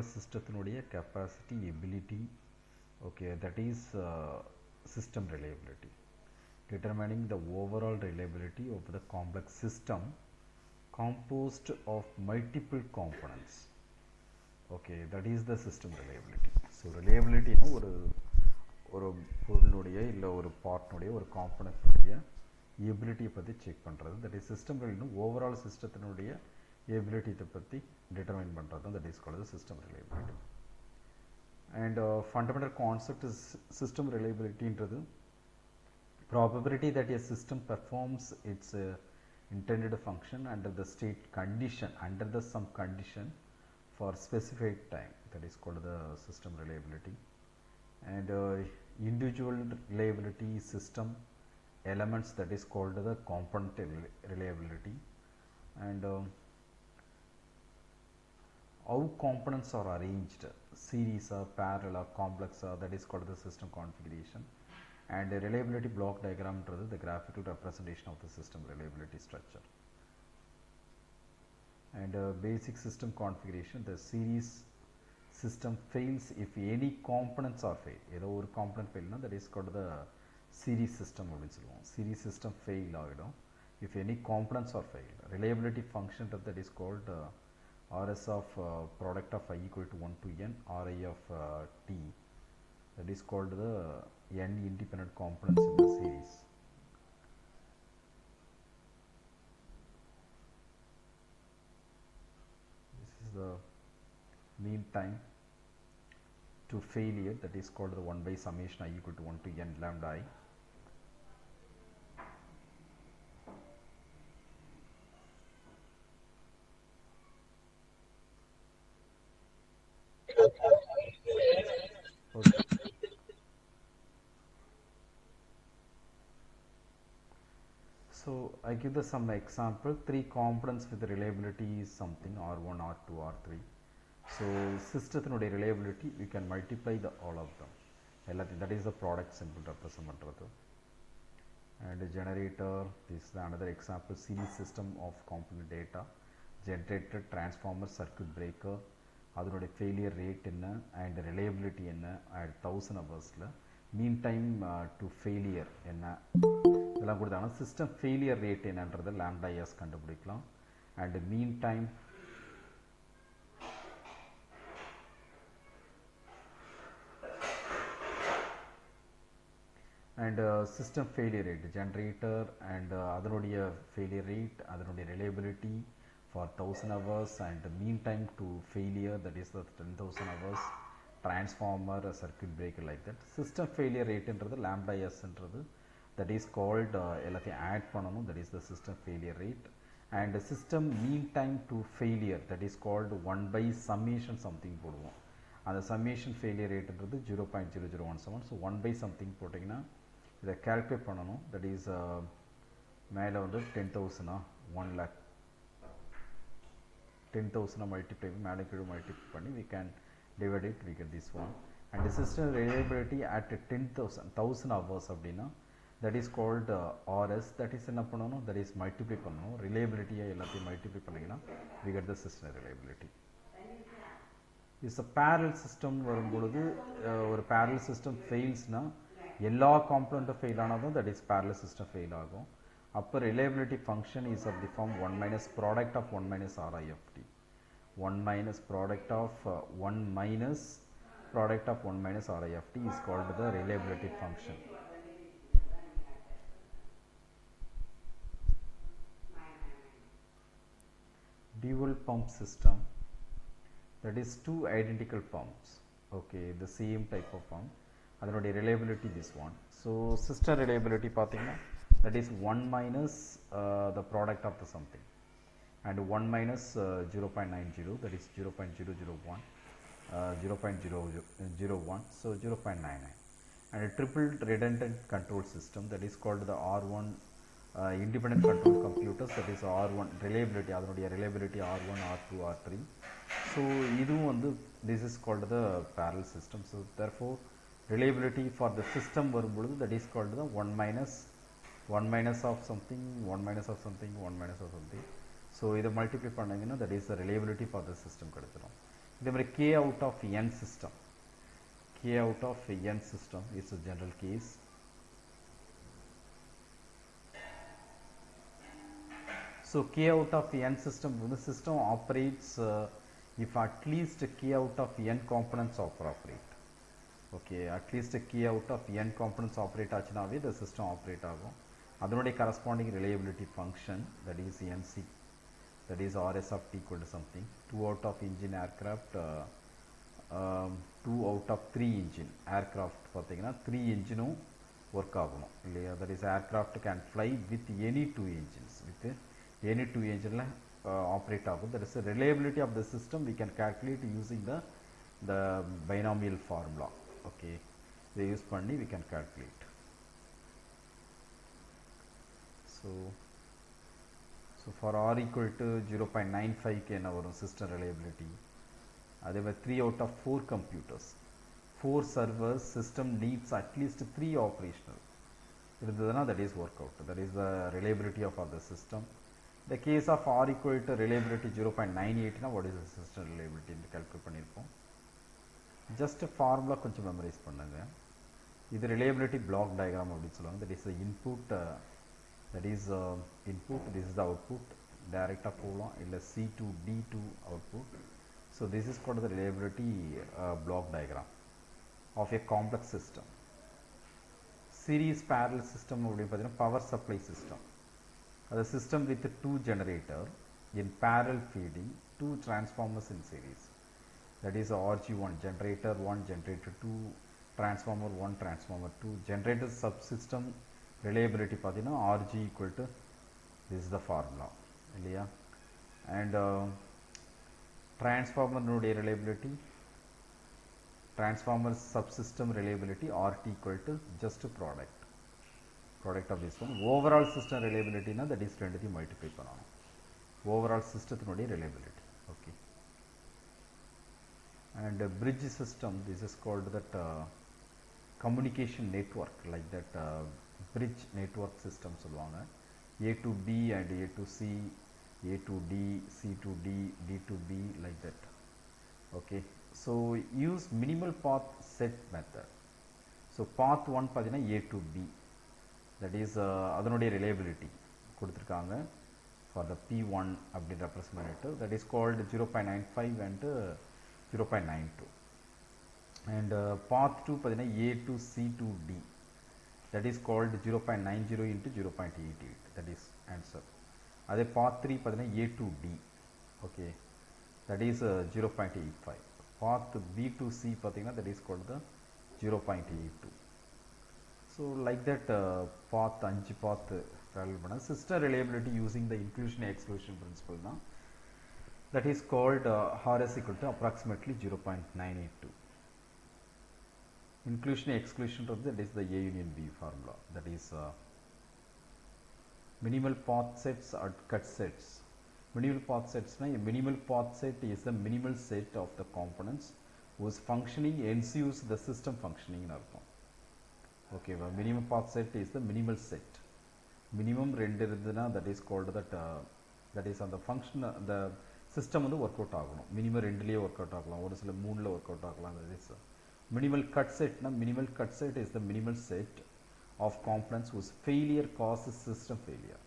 overall systemத்தினுடைய capacity ability, okay, that is system reliability. Determining the overall reliability of the complex system composed of multiple components, okay, that is the system reliability. So reliability ஒரு பொருளுடைய இல்ல ஒரு பார்ட்னுடைய ஒரு காம்போனன்ட்னுடைய ability பத்தி check பண்றது, that is system reliability. overall systemத்தினுடைய எபிலிட்டி பத்தி டிட்டர்மைன் பண்றது, that is called system reliability. And fundamental concept is system reliability ன்றது probability that a system performs its intended function under the state condition, under the some condition for specified time, that is called the system reliability. And individual reliability system elements, that is called the component reliability. And how components are arranged, series or parallel or complex, that is called the system configuration. And the reliability block diagram is the graphical representation of the system reliability structure. And basic system configuration, the series system fails if any components are failed. Either one component fail, that is called the series system. Series system fail if any components are failed. Reliability function, that is called RS of product of I equal to 1 to n Ri of t, that is called the n independent components in the series. This is the mean time to failure, that is called the 1 by summation I equal to 1 to n lambda I. Okay. So I give the some example. 3 components with the reliability is something R1, R2, R3. So systemத்தினுடைய reliability we can multiply the all of them. That is the product symbol represent பண்றது. And generator, this is another example. Series system of component data, generator, transformer, circuit breaker, அதனுடைய failure rate என்ன and reliability என்ன at 1000 hoursல, mean time to failure என்ன, இதெல்லாம் கொடுத்தாங்கன்னா system failure rate என்னன்றது lambda s கண்டுபிடிக்கலாம். and mean time and system failure rate, generator and அதனுடைய failure rate, அதனுடைய reliability for 1000 hours and mean time to failure, that is the 10,000 hours, transformer, a circuit breaker, like that. System failure rate என்றது lambda s என்றது, that is called எல்லாத்தையும் add பண்ணணும், that is the system failure rate. and system mean time to failure, that is called 1 by summation something போடுவோம். அந்த summation failure rate என்றது 0.0017. so 1 by something போட்டிங்கன்னா இதை calculate பண்ணணும், that is மேலே வந்து 10,000 1 lakh 10,000 multiply மேலே கீழே multiply பண்ணி we can divide it, we get this one. and the system reliability at 10,000 hours அப்படின்னா, that is called RS, that is என்ன பண்ணணும், that is multiply பண்ணணும், reliability எல்லாத்தையும் multiply பண்ணிங்கன்னா we get the system reliability. is a parallel system வரும்பொழுது ஒரு parallel system failsனா எல்லா component fail ஆனாலும் that is parallel system fail ஆகும். அப்போ reliability function is of the form 1 minus product of 1 minus Ri of t. 1 minus product of 1 minus product of 1 minus Ri of t is called the reliability function. Dual pump system, that is 2 identical pumps, okay, the same type of pump, அதனுடைய reliability this one. so system reliability பார்த்தீங்கன்னா that is 1 minus the product of the something and 1 minus 0.90, that is 0.001, 0.001, so 0.99. and a triple redundant control system, that is called the R1 independent control computers, that is R1 reliability, அதனுடைய reliability R1, R2, R3. so இதுவும் வந்து this is called the parallel system. so therefore reliability for the system வரும்பொழுது that is called the 1 minus of something, 1 minus of something, 1 minus of something. so இதை multiply பண்ணீங்கன்னா that is the reliability for the system கிடைச்சிடும். இதே மாதிரி k out of n system, k out of n system is a general case. So k out of n system, the system operates if at least k out of n components operate. Okay, at least k out of n components operate ஆச்சுனாவே the system operate ஆகும். அதனுடைய corresponding reliability function, that is nc, that is rs of t equal to something. 2 out of engine aircraft, 2 out of 3 engine aircraft பார்த்தீங்கன்னா 3 engine work ஆகணும் இல்லையா. that is aircraft can fly with any 2 engines, with any 2 engine operate ஆகும். that is the reliability of the system we can calculate using the binomial formula. Okay, they use பண்ணி we can calculate. So for r equal to 0.95 க்கு என்ன வரும் system reliability. அதே மாதிரி 3 out of 4 computers, 4 servers, system needs at least 3 operational இருந்ததுன்னா that is work out, that is the reliability of the system. The case of r equal to reliability 0.98 னா what is the system reliability ன்னு calculate பண்ணிருப்போம். just formula கொஞ்சம் memorize பண்ணுங்க. இது reliability block diagram அப்படி சொல்லுவாங்க. that is the input, that is input, this is the output, direct போலாம் இல்ல c to d to output. So this is called the reliability block diagram of a complex system. Series parallel system அப்படி பார்த்தீங்கன்னா power supply system. The system with 2 generator in parallel feeding 2 transformers in series. That is RG1, generator 1, generator 2, transformer 1, transformer 2. Generator subsystem reliability பார்த்தீங்கன்னா RG equal to, this is the formula இல்லையா. and transformer நோடைய reliability, transformer subsystem reliability RT equal to just product of this one. overall system reliability na that is ரெண்டுத்தையும் multiply பண்ணணும். overall systemத்தினுடைய reliability. okay, and bridge system, this is called that communication network, like that bridge network system சொல்லுவாங்க. A to B and A to C, A to D, C to D, D to B, like that. okay, so use minimal path set method. so path 1 பார்த்தீங்கன்னா A to B, that is அதனுடைய reliability கொடுத்திருக்காங்க for the P1 அப்படி represent பண்ணிட்டு, that is called 0.95 and 0.92. and path 2 பார்த்தீங்கன்னா A to C to D, that is called 0.90 into 0.88, that is answer. அதே path 3 பார்த்தீங்கன்னா A to D, okay, that is 0.85. path B to C பார்த்தீங்கன்னா that is called the 0.82. so like that path 5 path travel பண்ண system reliability using the inclusion exclusion principle தான், that is called RS equal to approximately 0.982. inclusion exclusion, that is the A union B formula, that is minimal path sets or cut sets. minimal path sets na, a minimal path set is the minimal set of the components whose functioning ensues the system functioning னு அர்த்தம். okay, minimum path set is the minimal set. minimum ரெண்டு இருந்ததுன்னா that is called that is அந்த function, the system வந்து work out ஆகணும். minimum ரெண்டுலயே work out ஆகலாம், ஒரு சில மூணுல work out ஆகலாம். that is minimal cut set na, minimal cut set is the minimal set of components whose failure causes system failure.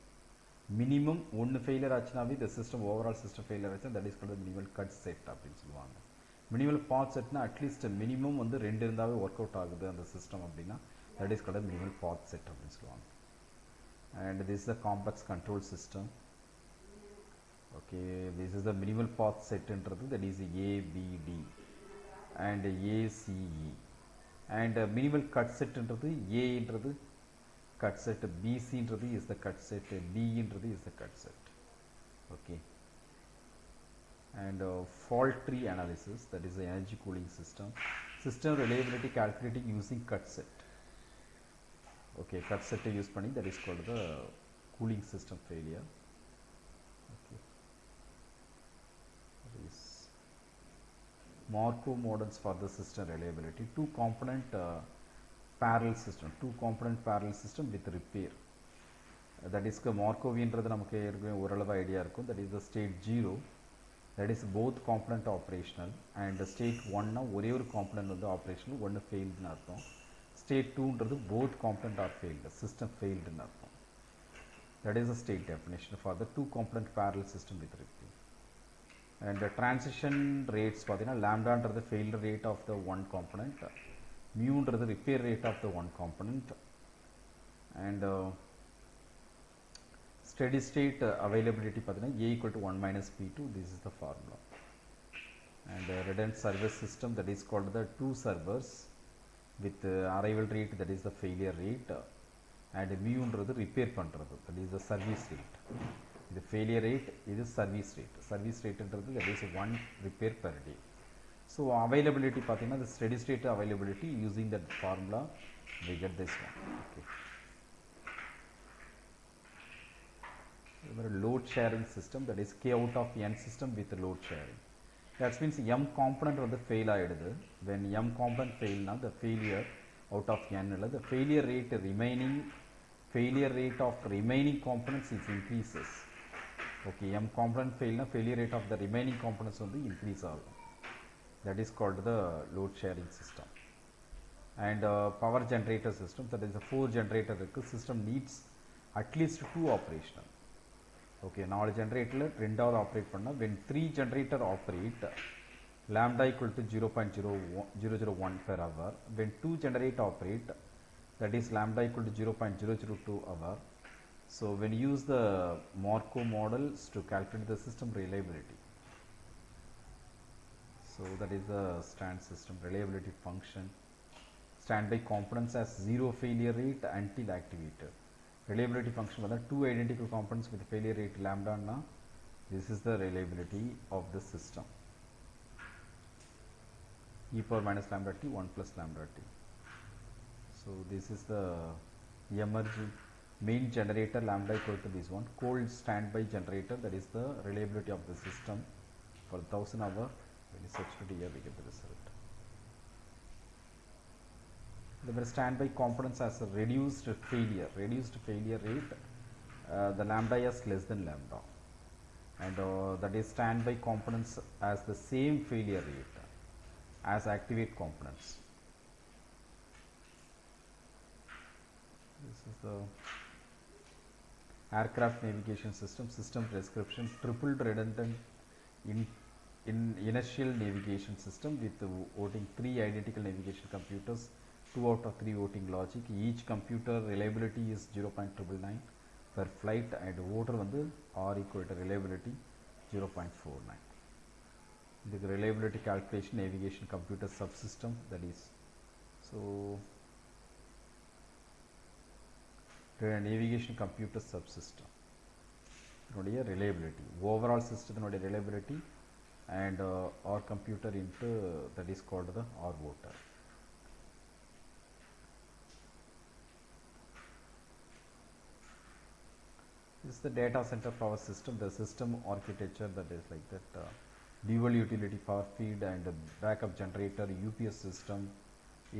minimum ஒன்னு failure ஆச்சுனாவே the system overall system failure ஆச்சுனா that is called the minimal cut set அப்படின்னு சொல்லுவாங்க. minimal path set na, at least minimum வந்து ரெண்டு இருந்தாவே work out ஆகுது அந்த system அப்படின்னா that is called the minimal path set அப்படின்னு சொல்லுவாங்க. and this is the complex control system. okay, this is the minimal path set ன்றது that is ABD and ACE, and minimal cut set ன்றது A ன்றது cut set, BC ன்றது is the cut set, D ன்றது is the cut set. okay, and fault tree analysis, that is the energy cooling system. system reliability calculating using cut set. okay, cut set use பண்ணி that is called the cooling system failure. okay, this Markov models for the system reliability. two component parallel system, with repair, that is Markovian நமக்கு ஏற்கனவே ஓரளவு idea இருக்கும். that is the state 0, that is both component operational, and state 1 na ஒரே ஒரு component வந்து operational, ஒன்று failed னு அர்த்தம். State 2 ன்றது both component are failed, system failed னு அர்த்தம். That is the state definition for the two component parallel system with repeat. And the transition rates பார்த்தீங்கன்னா lambda-ன்றது failure rate of the one component, mu-ன்றது repair rate of the one component, and steady state availability பார்த்தீங்கன்னா a equal to 1 minus p2, this is the formula. And redundant service system, that is called the two servers with arrival rate, that is the failure rate, and mu-ன்றது repair பண்ணுறது, that is the service rate. இது failure rate, இது service rate. Service rate ன்றது that is one repair per day. So availability பார்த்தீங்கன்னா the steady state availability, using that formula we get this one. Okay. Load sharing system, that is k out of n system with load sharing. That means m component வந்து fail ஆயிடுது. When m component fail na, the failure out of n இல்ல, the failure rate of remaining components is increases. Okay, m component fail na, failure rate of the remaining components வந்து increase ஆகும். That is called the load sharing system. And power generator system, that is the 4 generator இருக்கு. System needs at least 2 operational. Okay, 4 generator ரெண்டாவது operate பண்ணா, when 3 generator operate, lambda equal to 0.001 per hour. When 2 generator operate, that is lambda equal to 0.002 hour. So when you use the Markov models to calculate the system reliability, so that is the stand system reliability function. Standby components as zero failure rate until activated. Reliability function was two identical components with failure rate lambda na, this is the reliability of the system. E power minus lambda t 1 plus lambda t. So this is the emerging main generator, lambda equal to this one. Cold standby generator, that is the reliability of the system for 1000 hour. When you search it here, we get the result. The standby components as a reduced failure rate, the lambda is less than lambda, and that is standby components as the same failure rate as activate components. This is the aircraft navigation system prescription, tripled redundant inertial navigation system with voting 3 identical navigation computers, 2 out of 3 voting logic. Each computer reliability is 0.999 per flight, and voter வந்து R equal to reliability 0.49. The reliability calculation navigation computer subsystem, that is, so navigation computer subsystem reliability, overall system reliability, and R computer into, that is called the R voter. This is the data center power system, the system architecture, that is like that, dual utility power feed and backup generator, UPS system.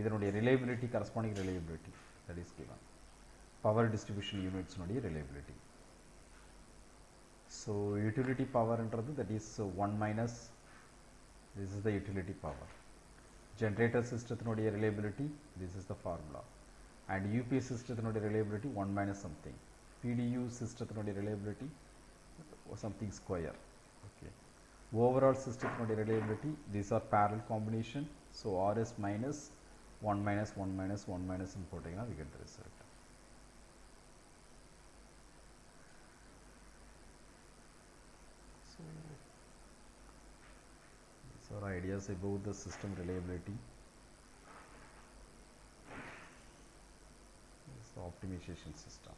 இதனுடைய reliability, corresponding reliability, that is given. Power distribution units reliability. So utility power என்றது, that is 1 minus, this is the utility power. Generator system reliability, this is the formula. And UPS system reliability 1 minus something. PDU system reliability something square. Okay. Overall system reliability, these are parallel combination. So RS minus 1 minus 1 minus 1 minus importing, we get the result. So these are ideas about the system reliability. This is the optimization system.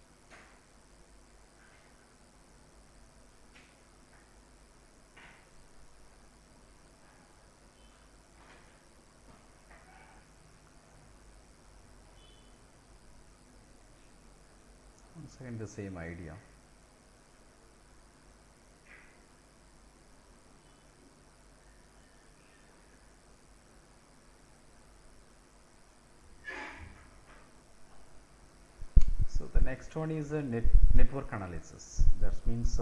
And the same idea. So the next one is network analysis. That means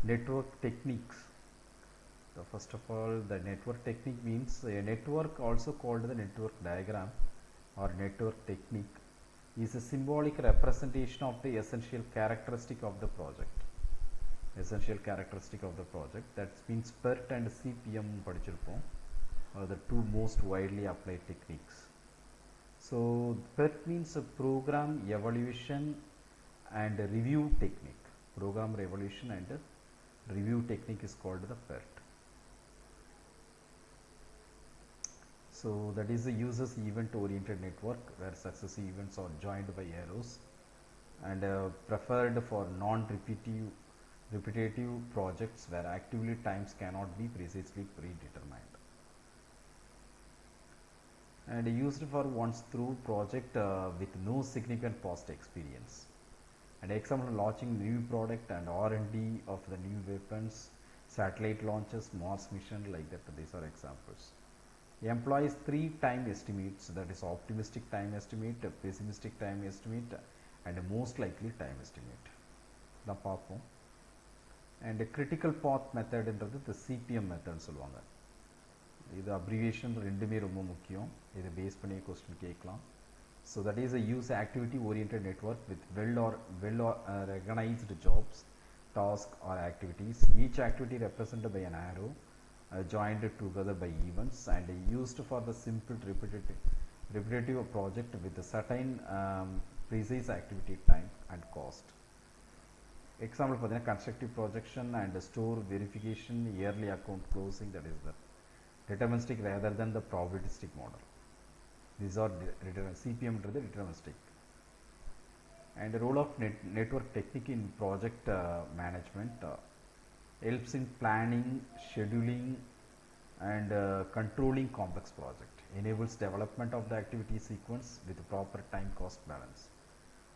network techniques. So first of all, the network technique means a network, also called the network diagram or network technique, is a symbolic representation of the essential characteristic of the project. Essential characteristic of the project, that means PERT and CPM படிச்சிருப்போம், are the two most widely applied techniques. So PERT means a program evaluation and review technique. Program evaluation and review technique is called the PERT. So that is a users event oriented network where successive events are joined by arrows and preferred for repetitive projects where activity times cannot be precisely predetermined, and used for once through project with no significant past experience. An example, launching new product and R&D of the new weapons, satellite launches, Mars mission, like that. These are examples. Employs 3 time estimates, that is optimistic time estimate, pessimistic time estimate and most likely time estimate. தான் பார்ப்போம். And critical path method என்றது the CPM method சொல்லுவாங்க. இது abbreviation ரெண்டுமே ரொம்ப முக்கியம், இதை base பண்ணி கொஸ்டின் கேட்கலாம். So that is a use activity oriented network with well recognized jobs, tasks or activities. Each activity represented by an arrow joined together by events and used for the simple repetitive project with a certain precise activity time and cost. Example for the constructive projection and store verification, yearly account closing, that is the deterministic rather than the probabilistic model. These are CPM to the deterministic. And the role of network technique in project management helps in planning, scheduling and controlling complex project, enables development of the activity sequence with proper time cost balance,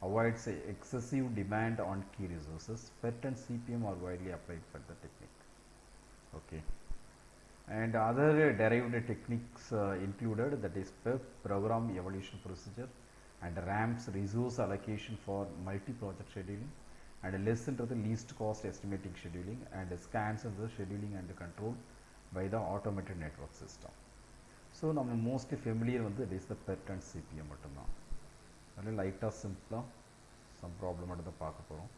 avoids excessive demand on key resources. PERT and CPM are widely applied for the technique. Okay. And other derived techniques included, that is PEP, program evaluation procedure, and RAMPS, resource allocation for multi-project scheduling, and LESS into the least cost estimating scheduling, and SCANS into the scheduling and control by the automated network system. So நம்ம mostly familiar வந்து it is the PERT and CPM மட்டும்தான். அதில் லைட்டாக சிம்பிளாக some problem எடுத்து பார்க்க போகிறோம்.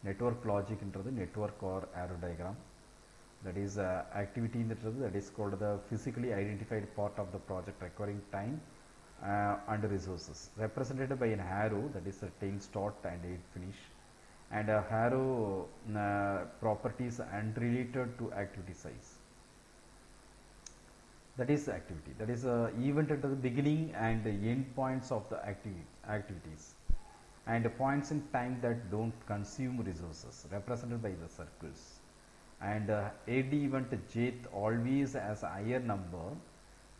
Network லாஜிக்ன்றது network or arrow diagram, that is activity that is called the physically identified part of the project requiring time and resources, represented by an arrow, that is a tail start and end finish, and arrow properties unrelated to activity size. That is activity, that is event at the beginning and the end points of the activities, and points in time that don't consume resources, represented by the circles. And head event jth always has a higher number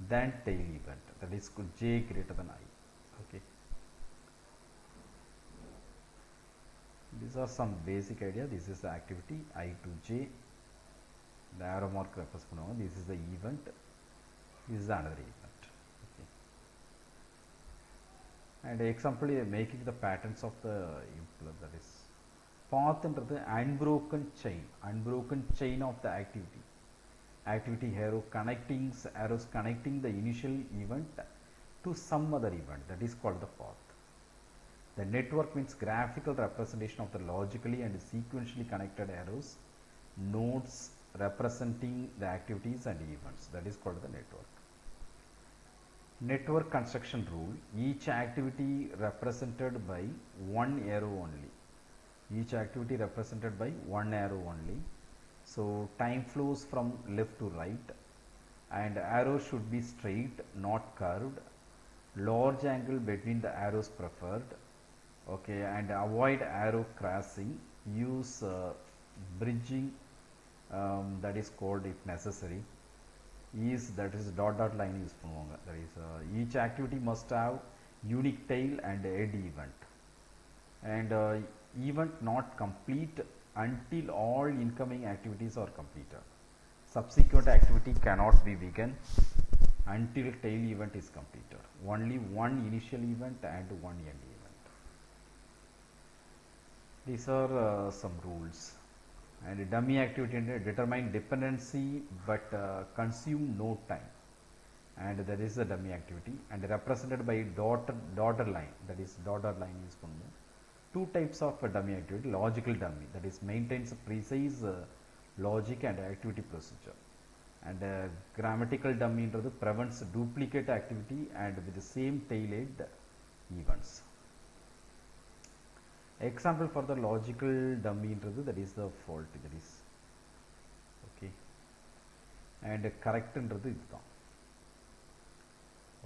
than tail event, that is j greater than I. Okay, these are some basic idea. This is the activity I to j, the arrow mark represents பண்ணுவாங்க. This is the event, this is another event. Okay, and example making the patterns of the implement, that is path என்றது unbroken chain of the activity arrows connecting the initial event to some other event, that is called the path. The network means graphical representation of the logically and sequentially connected arrows, nodes representing the activities and events, that is called the network. Network construction rule, each activity represented by one arrow only. Each activity represented by one arrow only. So time flows from left to right, and arrow should be straight, not curved. Large angle between the arrows preferred. Okay, and avoid arrow crossing. Use bridging, that is called if necessary. That is dot line use பண்ணுவாங்க. That is each activity must have unique tail and head event, and event not complete until all incoming activities are completed. Subsequent activity cannot be begun until tail event is completed. Only one initial event and one end event. These are some rules. And dummy activity determine dependency but consume no time, and that is the dummy activity, and represented by dotted line, that is dotted line use பண்ணும். Two types of dummy activity: logical dummy, that is maintains precise logic and activity procedure, and grammatical dummy prevents duplicate activity and with the same tail-end events. Example for the logical dummy that is the fault, that is okay, and correct இதுதான்.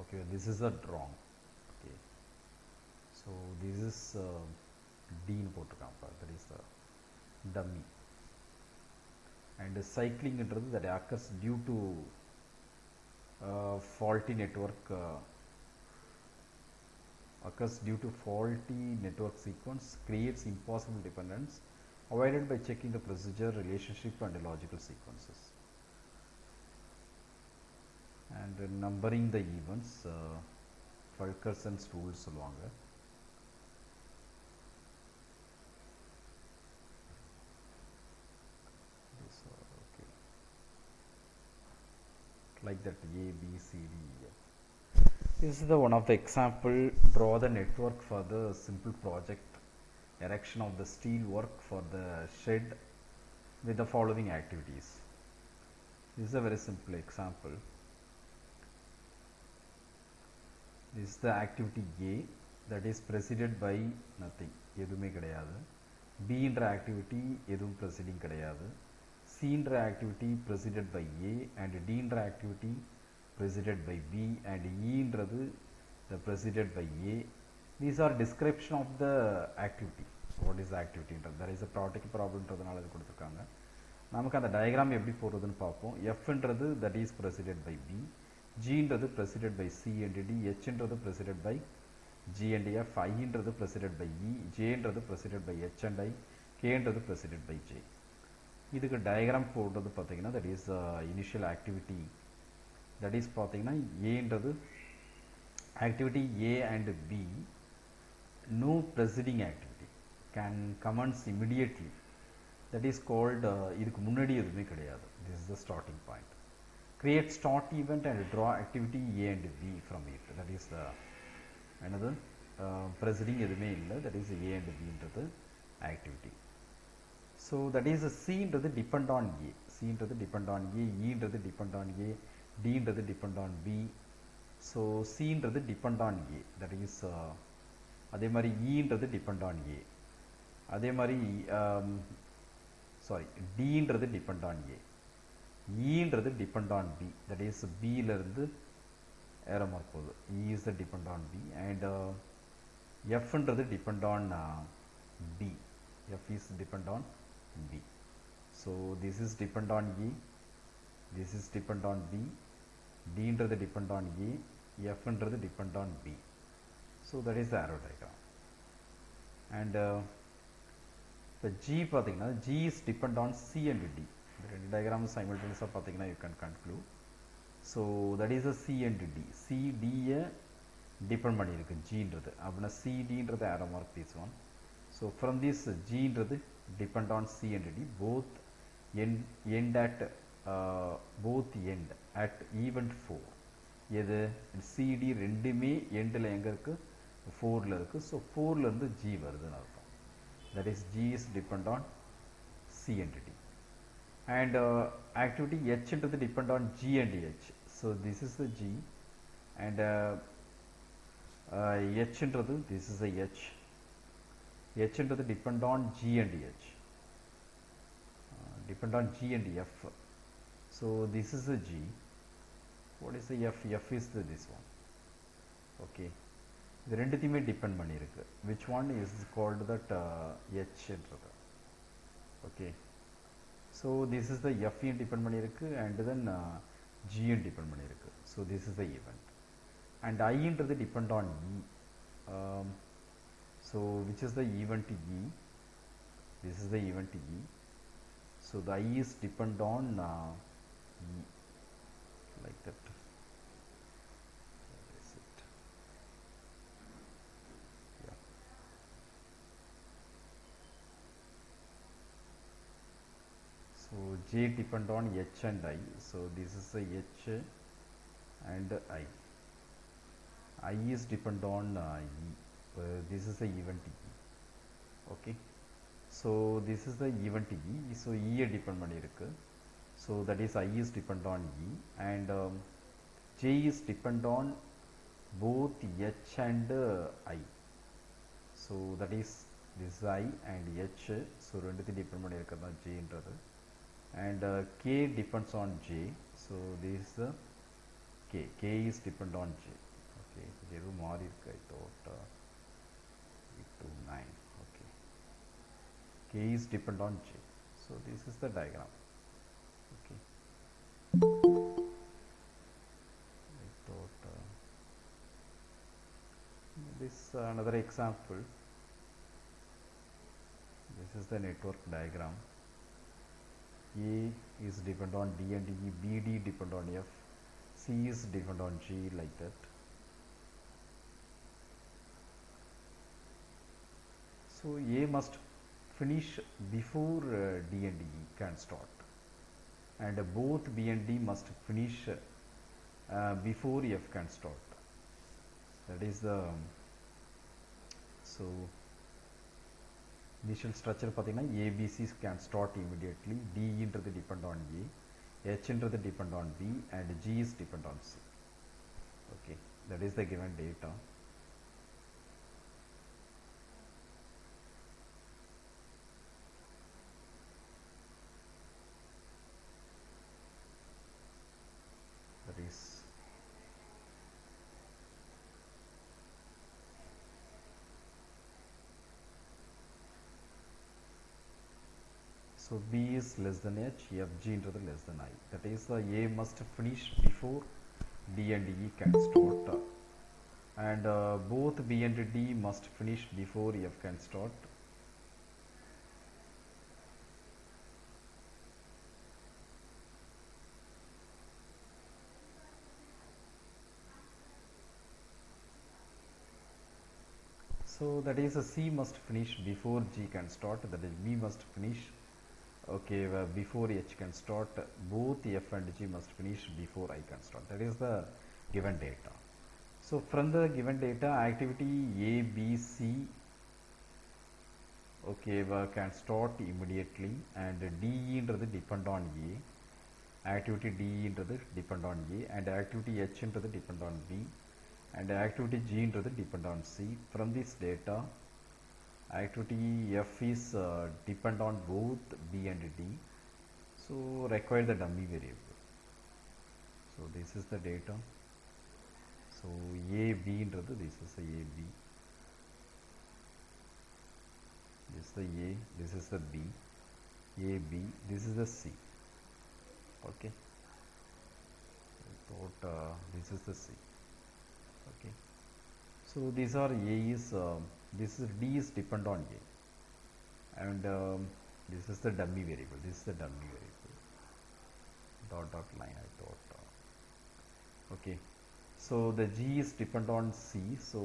Okay, this is a wrong. Okay, so this is D ன்னு போட்டிருக்காங்க, that is the dummy. And cycling that occurs due to faulty network sequence creates impossible dependence avoided by checking the procedure, relationship and logical sequences. And numbering the events, Fulkerson's rules சொல்லுவாங்க. Okay, like that, A, B, C, D, E, F. This is the one of the example. Draw the network for the simple project erection of the steel work for the shed with the following activities. This is a very simple example. This is the activity A, that is preceded by nothing, எதுவுமே கிடையாது. B என்ற activity எதுவும் preceding கிடையாது. C என்ற activity preceded by A, and D என்ற activity preceded by B, and E என்றது the preceded by A. These are description of the activity. What is the activity? There is a practical problem ன்றதுனால இது கொடுத்திருக்காங்க. நமக்கு அந்த diagram எப்படி போடுறதுன்னு பார்ப்போம். F என்றது that is preceded by B, G என்றது preceded by C and D, H என்றது preceded by G and F, I என்றது preceded by E, J என்றது preceded by H and I, K என்றது preceded by J. இதுக்கு diagram போடுறது பார்த்தீங்கன்னா that is initial activity, that is பார்த்தீங்கன்னா A என்றது activity A and B, no preceding activity can commence immediately, that is called இதுக்கு முன்னாடி எதுவுமே கிடையாது. This is the starting point. Create start event and draw activity A and B from it, that is the another preceding எதுவுமே இல்லை, that is A and B என்றது activity. So that is C என்றது depend on A, C என்றது depend on A, E என்றது depend on A, D என்றது depend on B. So C என்றது depend on A, that is அதே மாதிரி E என்றது depend on A, அதே மாதிரி sorry, D என்றது depend on A, E என்றது depend on B, that is B ல இருந்து arrow mark போகுது, E is the depend on B, and F என்றது depend on B, F is depend on B. So this is depend on A, this is depend on B, D என்றது depend on A, F என்றது depend on B. So that is the arrow diagram. And the G பார்த்தீங்கன்னா G is depend on C and D. The ரெண்டு diagram simultaneous பார்த்தீங்கன்னா you can conclude. So that is a C and D. C D depend பண்ணியிருக்கு G என்றது, அப்படின்னா C D என்றது arrow mark this one. So from this G என்றது depend on C and D, both end at event 4. எது CD ரெண்டுமே எண்டில் எங்கே இருக்குது, 4ல் இருக்குது. ஸோ 4லேருந்து G வருதுன்னு அர்த்தம். That is G is depend on C and D. And activity H என்றது depend on G and H. So this is the G, and H என்றது this is the H. H என்றது depend on G and H, depend on G and F. So this is the G. What is the F? F is this one. Okay, இது ரெண்டுத்தையுமே depend பண்ணியிருக்கு. Which one is called that H என்றது. Okay, so this is the F depend பண்ணியிருக்கு, and then G depend பண்ணியிருக்கு. So this is the event, and I என்றது depend on E. So which is the event E? This is the event E. So the I is depend on E, like that. Where is it? Yeah. j depend on h and I. So this is a h and I is depend on e. This is the event e. Okay, so this is the event e. So e depend பண்ணிருக்கு. So that is I is depend on e, and j is depend on both h and I. So that is this I and h. So ரெண்டுத்தையும் depend பண்ணிருக்கிறது தான் j ன்றது, and k depends on j. So this is the k is depend on j. Okay, இது மாறி இருக்கு. I thought 8 to 9. Okay, k is depend on j. So this is the diagram. Okay, I thought this another example. This is the network diagram. A is depend on D and E, BD depend on F, C is depend on G, like that. So A must finish before D and E can start, and both B and D must finish before F can start. That is the so initial structure பார்த்தீங்கன்னா ABC can start immediately, D ன்றது depend on A, H ன்றது depend on B, and G is depend on C. Okay, that is the given data. That is so B is less than H, F, G ன்றது less than I. That is A must finish before D and E can start, and both B and D must finish before F can start. So that is C must finish before G can start, that is B must finish, okay, before H can start, both F and G must finish before I can start. That is the given data. So from the given data, activity A, B, C, okay, can start immediately, and D ன்றது depend on A, activity D ன்றது depend on A, and activity H ன்றது depend on B, and activity G ன்றது depend on C. From this data, activity F is depend on both B and D, so require the dummy variable. So this is the data. So A, B ன்றது this is the A, B, this is the A, this is the B, A, B, this is the C. Okay, I thought this is the C. Okay, so these are A is this is D is depend on A, and this is the dummy variable, this is the dummy variable, dot line. I thought okay, so the G is depend on C, so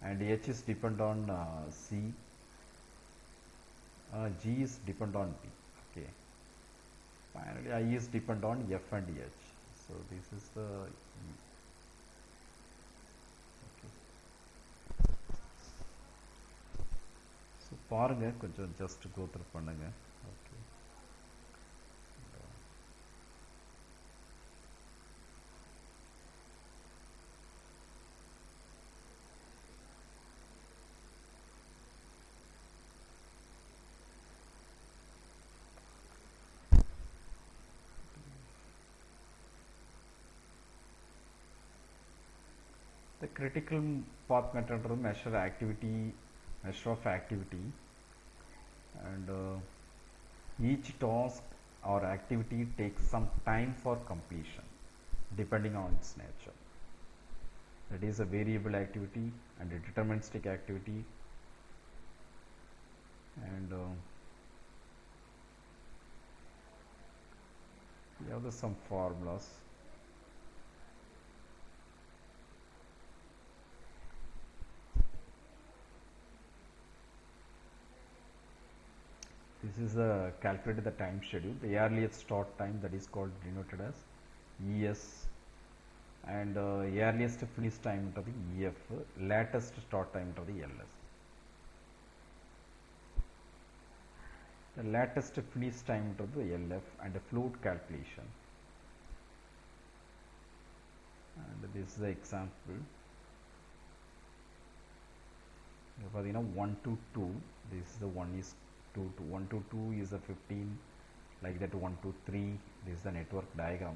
and H is depend on C, G is depend on B. Okay, finally I is depend on F and H, so this is the E. So பாருங்க கொஞ்சம் just go through பண்ணுங்க. Okay, the critical path method measure of activity, and each task or activity takes some time for completion depending on its nature. That is a variable activity and a deterministic activity, and we have some formulas. This This is calculated the time schedule. The earliest start time, that is called denoted as ES, and earliest finish time to the EF, latest start time to the LS. The latest finish time to the LF and the float calculation. And this is the example. For 1 to 2, this is the 1 is 2 to 1 to 2 is a 15, like that 1 to 3, this is the network diagram.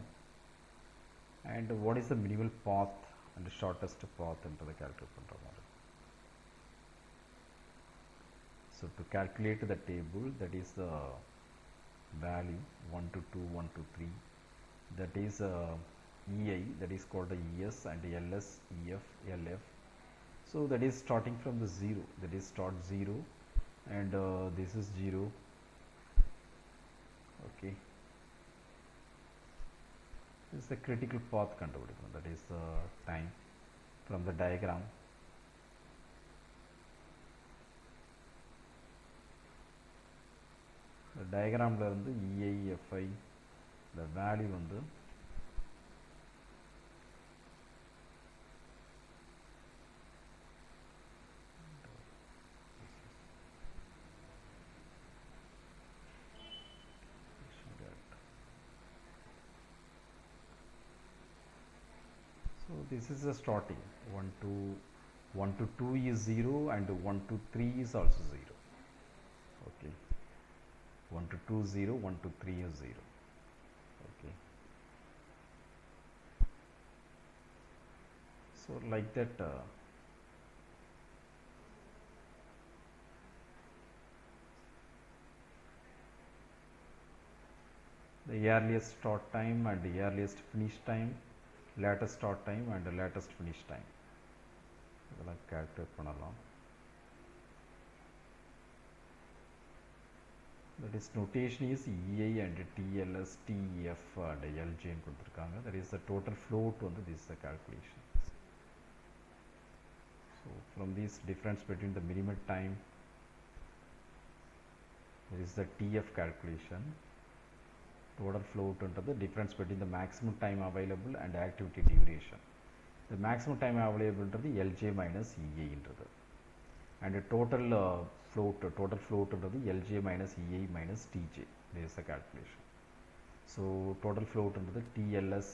And what is the minimal path and the shortest path into the calculator model. So to calculate the table, that is the value 1 to 2, 1 to 3, that is EI, that is called the ES, and LS, EF, LF. So that is starting from the 0, that is start 0, and this is 0. Okay, this is the critical path control, that is the time from the diagram. The diagram la irundhu EI, FI, the value vandu so this is the starting 1 to 2 is 0, and 1 to 3 is also 0. Okay, 1 to 2 0, 1 to 3 is 0. Okay, so like that the earliest start time and the earliest finish time, latest start time and the latest finish time இதெல்லாம் calculate பண்ணலாம். That is notation is EI and TLS, TEF and LJ ன்னு கொடுத்திருக்காங்க. That is the total float வந்து this is the calculation. So from this difference between the minimum time, there is the TF calculation. Total float into the difference between the maximum time available and activity duration. The maximum time available into the LJ minus EA into the, and the total float into the LJ minus EA minus TJ. This is the calculation. So total float into the TLS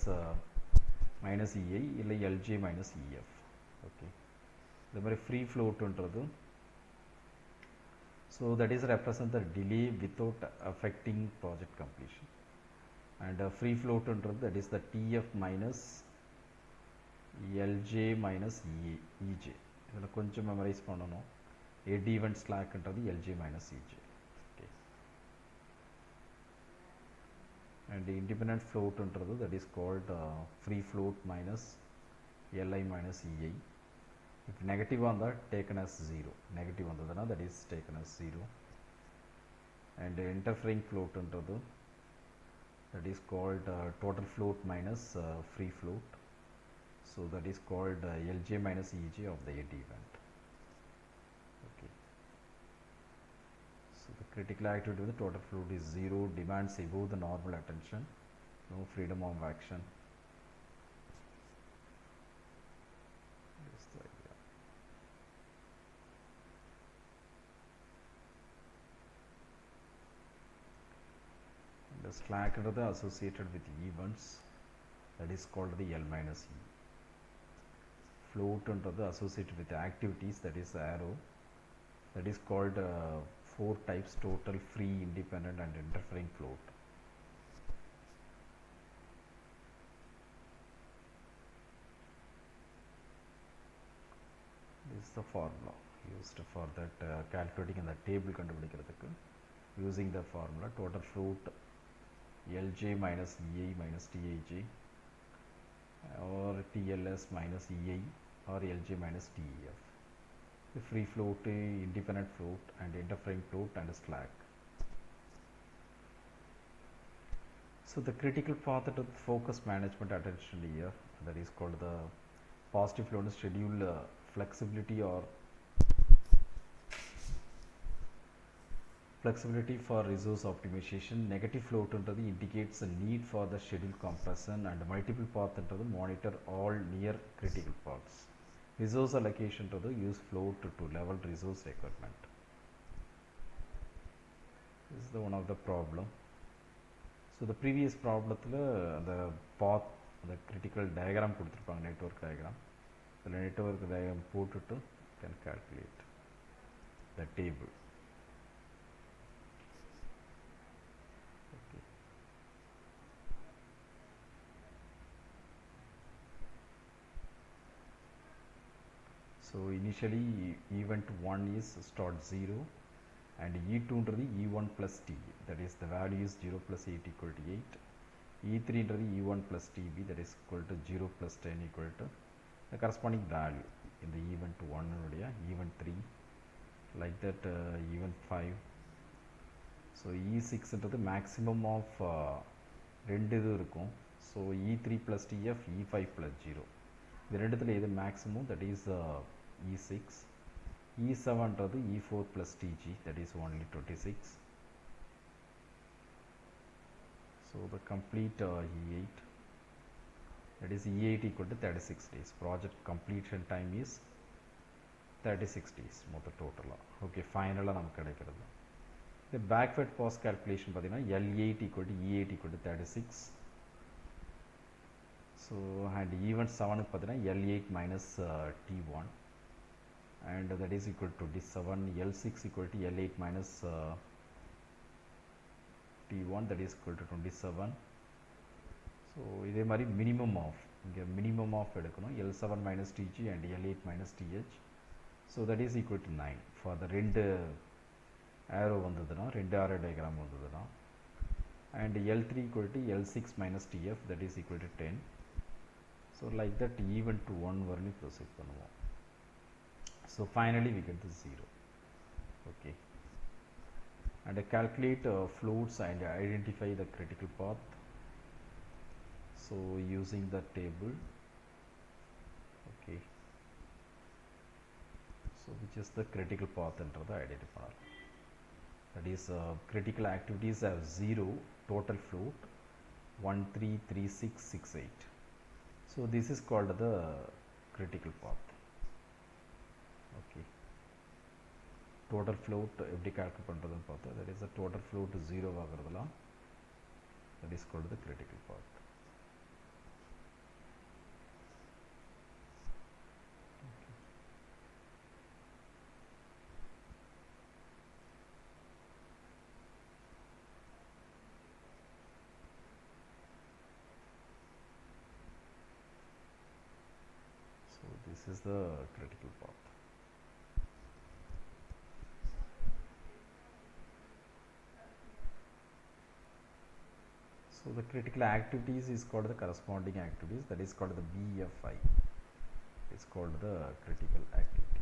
minus EA illa LJ minus EF. Okay, the very free float into the, so that is represent the delay without affecting project completion. And free float under that is the TF minus LJ minus EJ. இதெல்லாம் கொஞ்சம் memorise பண்ணணும். எட் event ஸ்லாக்ன்றது LJ minus EJ. Okay, and the independent float ன்றது that is called free float minus LI minus EI. If negative on that, taken as 0. Negative வந்ததுனா that is taken as 0. And interfering float ன்றது that is called total float minus free float. So that is called LJ minus EJ of the eddy event. Okay, so the critical activity of the total float is 0, demands above the normal attention, no freedom of action. That's the idea. And the slack is associated with events, that is called the L minus E. Float ன்றது associated with activities, that is arrow, that is called 4 types: total, free, independent and interfering float. This is the formula used for that calculating in the table கண்டுபிடிக்கிறதுக்கு. Using the formula, total float LJ minus EI minus TIJ or TLS minus EI or LJ minus TEF. The free float, independent float and interfering float and slack. So the critical path to focus management attention here, that is called the positive float schedule flexibility or Flexibility for resource optimization. Negative float indicates a need for the schedule compression, and multiple path monitor all near critical paths. Resource allocation use float to level resource requirement. This is one of the problem. So the previous problem the path, the critical diagram network diagram. The network diagram can calculate the table. Okay. So initially event 1 is start 0, and E2 E1 plus T, that is the value is 0 plus 8 equal to 8. E3 E1 plus TB, that is equal to 0 plus 10 equal to the corresponding value in the event 1, event 3, like that event 5. So E6 into the maximum of so E3 plus TF, E5 plus 0. The maximum, that is E6. E7 to the E4 plus TG, that is only 26. So the complete E8, that is E8 equal to 36 days. Project completion time is 36 days total. Okay, final the backward pass calculation L8 equal to E8 equal to 36. So and event 7 L8 minus T1, and that is equal to 27. L6 equal to L8 minus T1, that is equal to 27. So இதே மாதிரி minimum of எடுக்கணும் L7 minus TG and L8 minus TH. So that is equal to 9 for the ரெண்டு arrow வந்ததுனா, ரெண்டு arrow diagram வந்ததுனா, and L3 equal to L6 minus TF, that is equal to 10. So like that event to 1 வரலி proceed பண்ணுவோம். So finally we get the 0. Okay, and calculate floats and identify the critical path. So using the table, okay, so which is the critical path enter the identifier. That is critical activities have 0, total float 1, 3, 3, 6, 6, 8. So this is called the critical path. Okay, total float எப்படி calculate பண்றதுன்னு பார்த்தா, that is the total float 0 ஆகிறதுலாம், that is called the critical path. So this is the critical path. So the critical activities is called the corresponding activities, that is called the BFI. It's called the critical activity.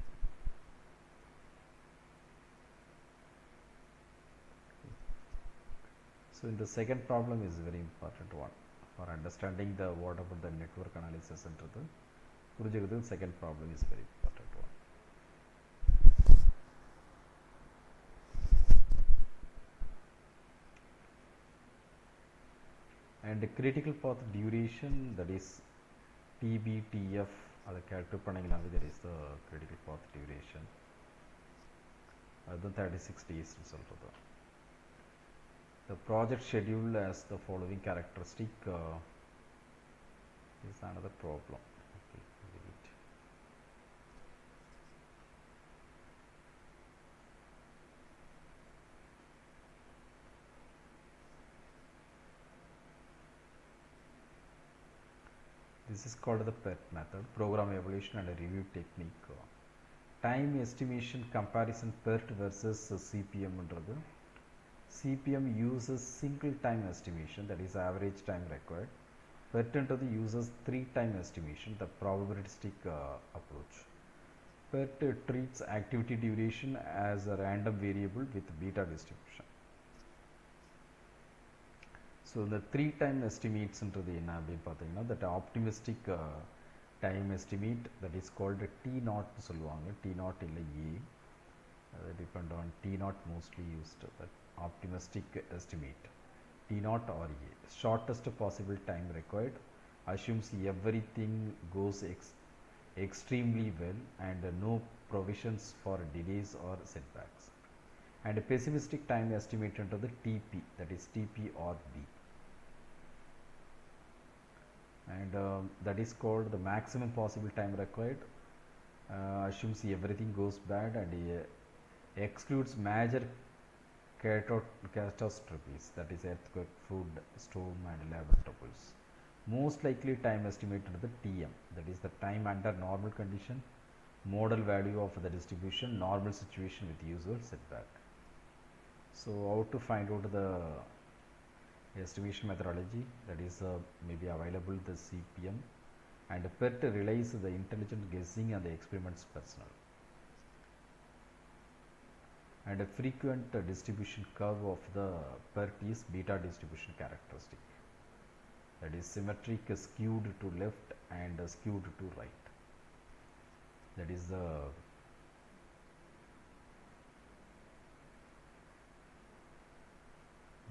So in the second problem is very important one for understanding the what about the network analysis என்றது புரிஞ்சுக்கிறது. Second problem is very important one. And the critical path duration, that is TBTF, அதை calculate பண்ணிங்கனாவே that is the critical path duration. அதுதான் 36 days சொல்றது. The project schedule has the following characteristic. Is another problem. Okay, delete. This is called the PERT method, program evaluation and a review technique. Time estimation comparison PERT versus CPM என்றது. CPM uses single time estimation, that is average time required. PERT uses 3 time estimation, the probabilistic approach. PERT treats activity duration as a random variable with beta distribution. So the 3 time estimates என்ன அப்படின்னு பார்த்தீங்கன்னா, that optimistic time estimate, that is called T naught சொல்லுவாங்க, T naught இல்லை A. depend on T naught mostly used, that optimistic estimate. T naught or A, shortest possible time required, assumes everything goes extremely well and no provisions for delays or setbacks. And a pessimistic time estimate into the TP, that is TP or B. And that is called the maximum possible time required, assumes everything goes bad and excludes major catastrophes, that is earthquake, flood, storm and labor troubles. Most likely time estimated the TM, that is the time under normal condition, model value of the distribution, normal situation with usual setback. So how to find out the estimation methodology, that is maybe available the CPM, and PERT relies the intelligent guessing and the experiments personnel. And a frequent distribution curve of the PERT is beta distribution characteristic, that is symmetric, skewed to left and skewed to right. That is the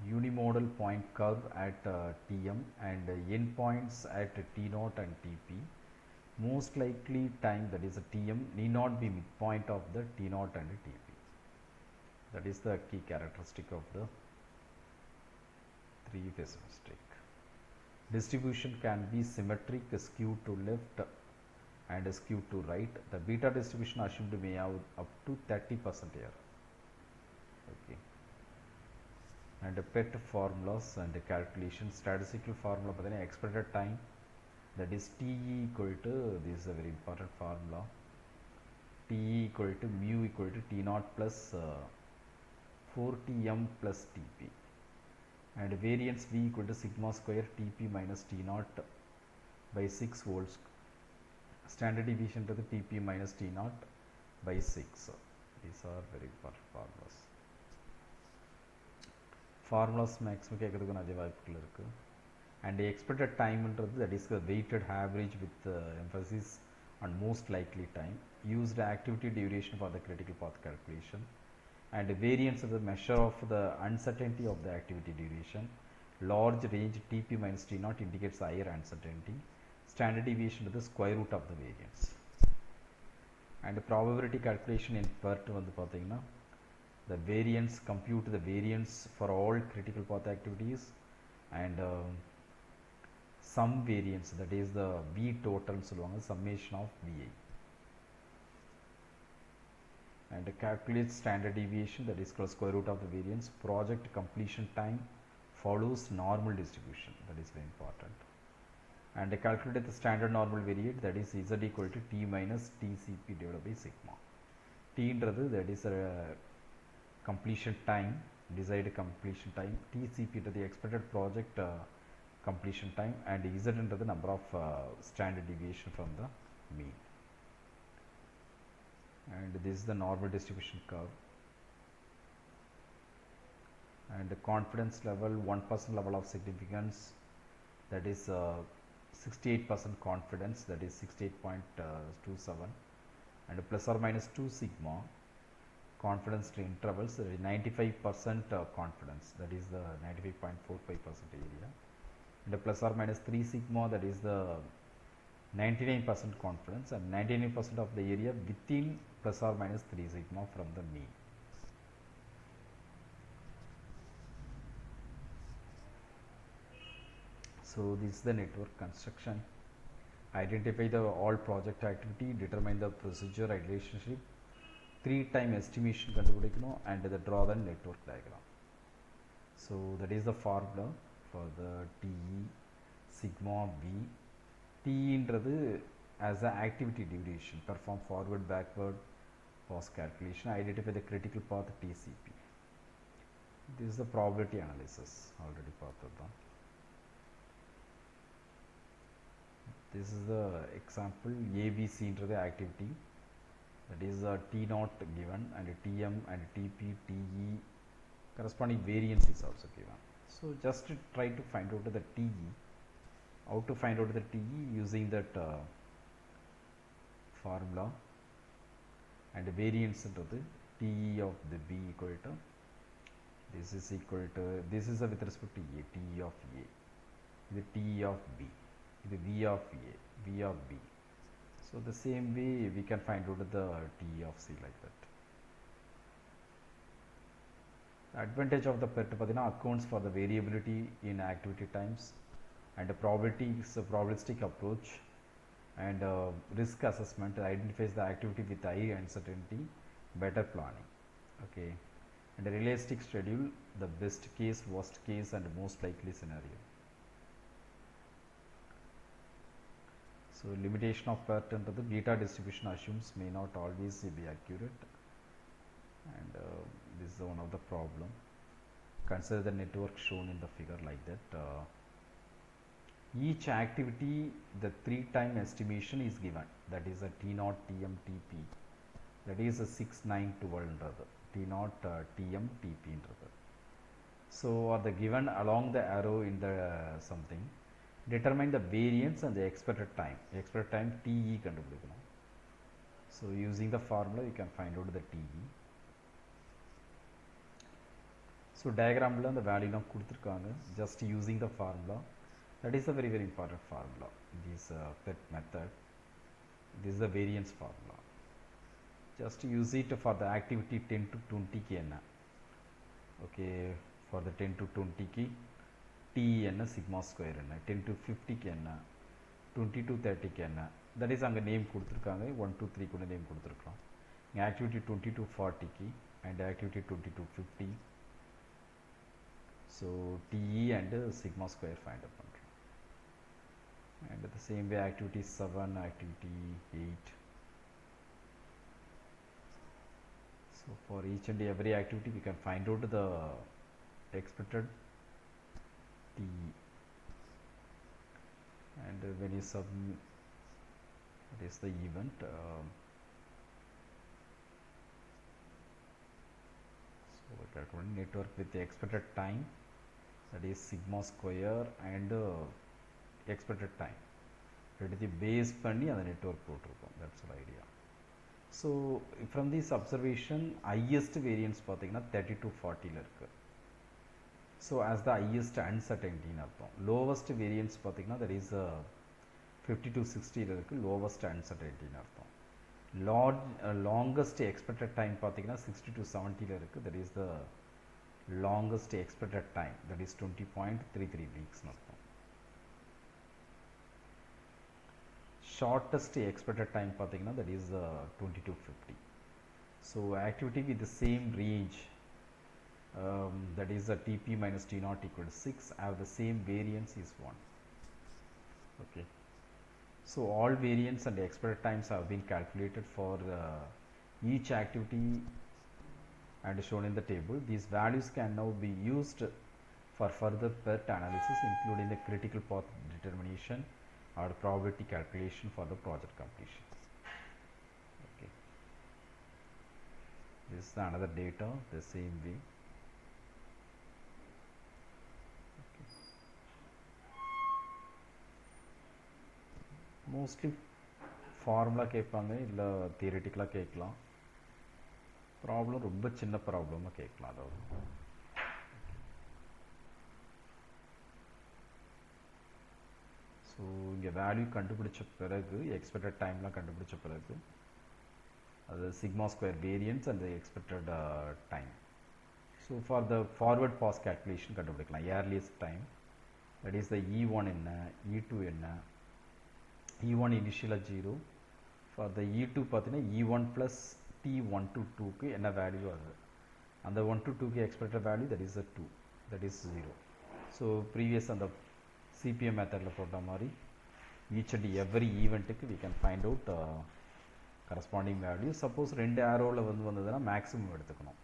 unimodal point curve at Tm and endpoints at T0 and Tp. Most likely time, that is a Tm, need not be midpoint of the T0 and Tp. That is the key characteristic of the 3 pessimistic. Distribution can be symmetric, skewed to left and skewed to right. The beta distribution assumed may have up to 30% here. Okay. And the PET formulas and the calculation, statistical formula, expected time, that is Te equal to, this is a very important formula, Te equal to mu equal to T naught plus 4Tm plus Tp, and variance V equal to sigma square Tp minus T naught by 6 volts, standard deviation to the Tp minus T naught by 6. These are very important formulas. Formulas maximum கேட்கறதுக்கு நிறைய வாய்ப்புகள் இருக்கு. And the expected time, that is the weighted average with emphasis on most likely time, used activity duration for the critical path calculation, and the variance of the measure of the uncertainty of the activity duration. Large range Tp minus T naught indicates higher uncertainty, standard deviation to the square root of the variance. And the probability calculation in PERT வந்து பார்த்தீங்கன்னா, the variance, compute the variance for all critical path activities, and sum variance, that is the V total சொல்லுவாங்க, summation of VI, and calculate standard deviation, that is called square root of the variance. Project completion time follows normal distribution, that is very important, and calculate the standard normal variate, that is Z equal to T minus TCP divided by sigma. T ன்றது, that is a completion time, desired completion time, TCP to the expected project completion time, and Z into the number of standard deviation from the mean. And this is the normal distribution curve. And the confidence level, 1% level of significance, that is 68% confidence, that is 68.27, and plus or minus 2 sigma. Confidence intervals, 95% confidence, that is the 95.45% area, and plus or minus 3 sigma, that is the 99% confidence, and 99% of the area within plus or minus 3 sigma from the mean. So this is the network construction. Identify the all project activity, determine the procedure relationship, 3 time estimation கண்டுபிடிக்கணும், and the draw the network diagram. So that is the formula for the Te sigma V. T ன்றது as the activity duration, perform forward backward pause calculation, identify the critical path TCP. This is the probability analysis, already பார்த்ததுதான். This is the example, ABC ன்றது activity, that is T naught given, and Tm and Tp, Te, corresponding variance is also given. So just try to find out the Te. How to find out the Te? Using that formula, and variance into the TE of the B equal to, this is equal to, this is with respect to A, TE of A, the TE of B, the V of A, V of B. So the same way we can find out the TE of C like that. The advantage of the PERT accounts for the variability in activity times, and the probability is a probabilistic approach, and risk assessment identifies the activity with high uncertainty, better planning. Okay, and a realistic schedule, the best case, worst case, and most likely scenario. So limitation of PERT into the beta distribution assumes may not always be accurate, and this is one of the problem. Consider the network shown in the figure like that. Each activity, the 3-time estimation is given, that is a T0, Tm, Tp, that is a 6, 9, 12 T0, Tm, Tp. So are the given along the arrow in the something. Determine the variance and the expected time. Expected time TE கண்டுபிடிக்கணும். So using the formula you can find out the TE. So diagram la the value லாம் கொடுத்திருக்காங்க. Just using the formula. That is a very important formula. This PET method. This is the variance formula. Just use it for the activity 10 to 20 க்கு என்ன. Okay, for the 10 to 20 க்கு T என்ன sigma square என்ன, 10 to 50 க்கு என்ன, 20 to 30 க்கு என்ன, that is அங்க நேம் கொடுத்திருக்காங்க, 1 to 3 கூட நேம் கொடுத்திருக்கோம். இங்க activity 20 to 40 க்கு and activity 20 to 50. So TE and sigma square find out பண்றோம். And the same way activity 7, activity 8. So for each and every activity we can find out the expected T, and when you submit, that is the event. So we calculate network with the expected time, that is sigma square, and expected time. That is the base பண்ணி அந்த network போட்டிருக்கோம். That's the idea. So from this observation, highest variance பார்த்தீங்கன்னா 30 to 40 இருக்கு. So as the highest uncertainty ன்னு அர்த்தம். Lowest variance பார்த்தீங்கன்னா that is 50 to 60 இருக்கு, lowest uncertainty ன்னு அர்த்தம். Longest expected time பார்த்தீங்கன்னா 60 to 70 இருக்கு, that is the longest expected time, that is 20.33 weeks ன்னு அர்த்தம். Shortest expected time பார்த்தீங்கன்னா that is 20 to 50. So activity with the same range, that is a Tp minus T0 equal to 6, have the same variance is 1. Okay. So all variance and expected times have been calculated for each activity and shown in the table. These values can now be used for further PERT analysis, including the critical path determination or probability calculation for the project completion. Okay. This is another data the same way. Okay. Mostly formula கேட்பாங்க, இல்லை தியரிட்டிக்கலாக கேட்கலாம். Problem ரொம்ப சின்ன ப்ராப்ளமாக கேட்கலாம். அதாவது so இங்கே value கண்டுபிடிச்ச பிறகு, எக்ஸ்பெக்டட் டைம்லாம் கண்டுபிடிச்ச பிறகு, அது sigma square variance and expected time. So for the forward pass calculation கண்டுபிடிக்கலாம். Earliest time, that is the E1 என்ன, E2 என்ன. E1 இனிஷியலாக 0. ஃபார் த E2 பார்த்தீங்கன்னா E1 ப்ளஸ் T1 to 2க்கு என்ன வேல்யூ ஆகுது, அந்த 1 to 2க்கு expected value that is 2, that is 0. So previous அந்த CPM மெத்தடில் போட்ட மாதிரி ஈச் அண்ட் எவ்ரி ஈவெண்ட்டுக்கு we can find out corresponding value. Suppose 2 ஆரோவில் வந்ததுன்னா மேக்ஸிமம் எடுத்துக்கணும்.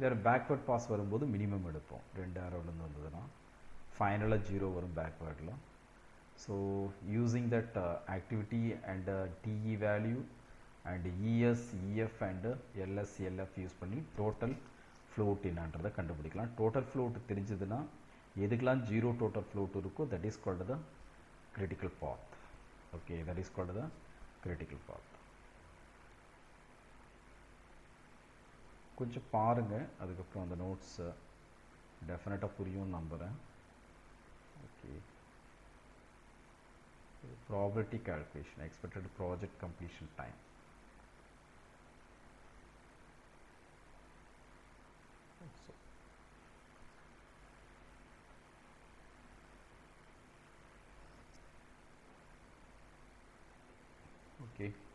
வேறு பேக்வேர்ட் பாஸ் வரும்போது மினிமம் எடுப்போம். 2 ஆரோவிலேருந்து வந்ததுன்னா ஃபைனலாக 0 வரும் பேக்வேர்டில். So using that activity and TE value and ES, EF and LS, LF use பண்ணி டோட்டல் ஃப்ளோட் என்னன்றதை கண்டுபிடிக்கலாம். டோட்டல் ஃப்ளோட் தெரிஞ்சதுன்னா எதுக்கெல்லாம் 0 டோட்டல் ஃப்ளோட் இருக்கோ that is called the critical path. Okay, that is called the critical path. கொஞ்சம் பாருங்கள், அதுக்கப்புறம் அந்த நோட்ஸை டெஃபினட்டாக புரியும்னு நம்புகிறேன். Okay, probability calculation, expected project completion time. Okay.